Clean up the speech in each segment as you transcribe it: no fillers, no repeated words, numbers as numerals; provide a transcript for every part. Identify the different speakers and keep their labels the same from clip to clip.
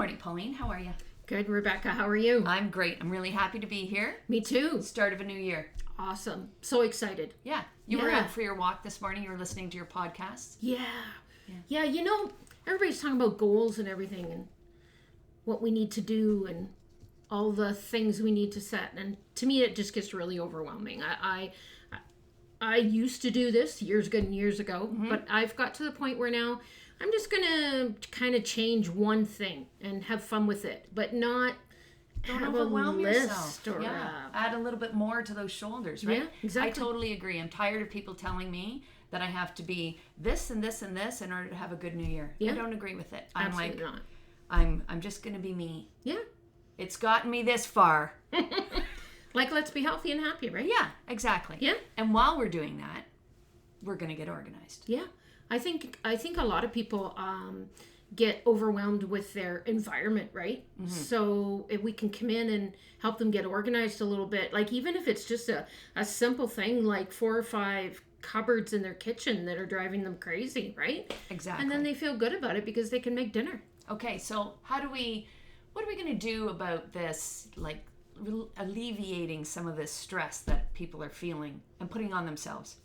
Speaker 1: morning, Pauline. How are you?
Speaker 2: Good, Rebecca. How are you?
Speaker 1: I'm great. I'm really happy to be here.
Speaker 2: Me too.
Speaker 1: Start of a new year.
Speaker 2: Awesome. So excited.
Speaker 1: Yeah. You were out for your walk this morning. You were listening to your podcast.
Speaker 2: Yeah. You know, everybody's talking about goals and everything and what we need to do and all the things we need to set. And to me, it just gets really overwhelming. I used to do this years ago, but I've got to the point where now I'm just going to kind of change one thing and have fun with it, but not
Speaker 1: Don't
Speaker 2: have
Speaker 1: overwhelm
Speaker 2: a list
Speaker 1: yourself.
Speaker 2: or
Speaker 1: add a little bit more to those shoulders, right?
Speaker 2: Yeah, exactly.
Speaker 1: I totally agree. I'm tired of people telling me that I have to be this and this and this in order to have a good new year.
Speaker 2: Yeah.
Speaker 1: I don't agree with it.
Speaker 2: Absolutely not.
Speaker 1: I'm just going to be me.
Speaker 2: Yeah.
Speaker 1: It's gotten me this far.
Speaker 2: Like, let's be healthy and happy, right?
Speaker 1: Yeah, exactly.
Speaker 2: Yeah.
Speaker 1: And while we're doing that, we're going to get organized.
Speaker 2: Yeah. I think a lot of people get overwhelmed with their environment, right? So if we can come in and help them get organized a little bit, like even if it's just a simple thing like 4 or 5 cupboards in their kitchen that are driving them crazy, right?
Speaker 1: Exactly.
Speaker 2: And then they feel good about it because they can make dinner.
Speaker 1: Okay, so what are we going to do about this, like alleviating some of this stress that people are feeling and putting on themselves?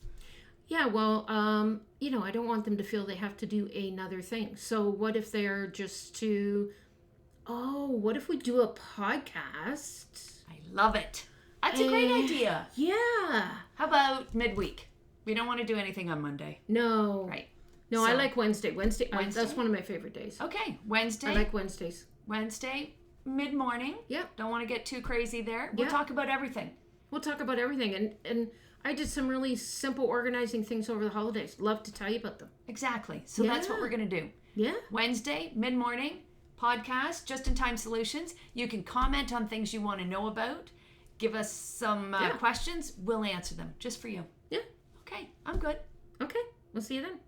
Speaker 2: Yeah, well, I don't want them to feel they have to do another thing. So what if they're what if we do a podcast?
Speaker 1: I love it. That's a great idea.
Speaker 2: Yeah.
Speaker 1: How about midweek? We don't want to do anything on Monday.
Speaker 2: No.
Speaker 1: Right.
Speaker 2: No,
Speaker 1: So-
Speaker 2: I like Wednesday. Wednesday, that's one of my favorite days.
Speaker 1: Okay, Wednesday.
Speaker 2: I like Wednesdays.
Speaker 1: Wednesday, mid-morning.
Speaker 2: Yeah.
Speaker 1: Don't want to get too crazy there. We'll
Speaker 2: Yeah.
Speaker 1: talk about everything.
Speaker 2: We'll talk about everything. And I did some really simple organizing things over the holidays. Love to tell you about them.
Speaker 1: Exactly. So that's what
Speaker 2: Yeah.
Speaker 1: we're going to do.
Speaker 2: Yeah.
Speaker 1: Wednesday, mid-morning, podcast, Just-in-Time Solutions. You can comment on things you want to know about. Give us some questions. We'll answer them just for you.
Speaker 2: Yeah.
Speaker 1: Okay, I'm good.
Speaker 2: Okay. We'll see you then.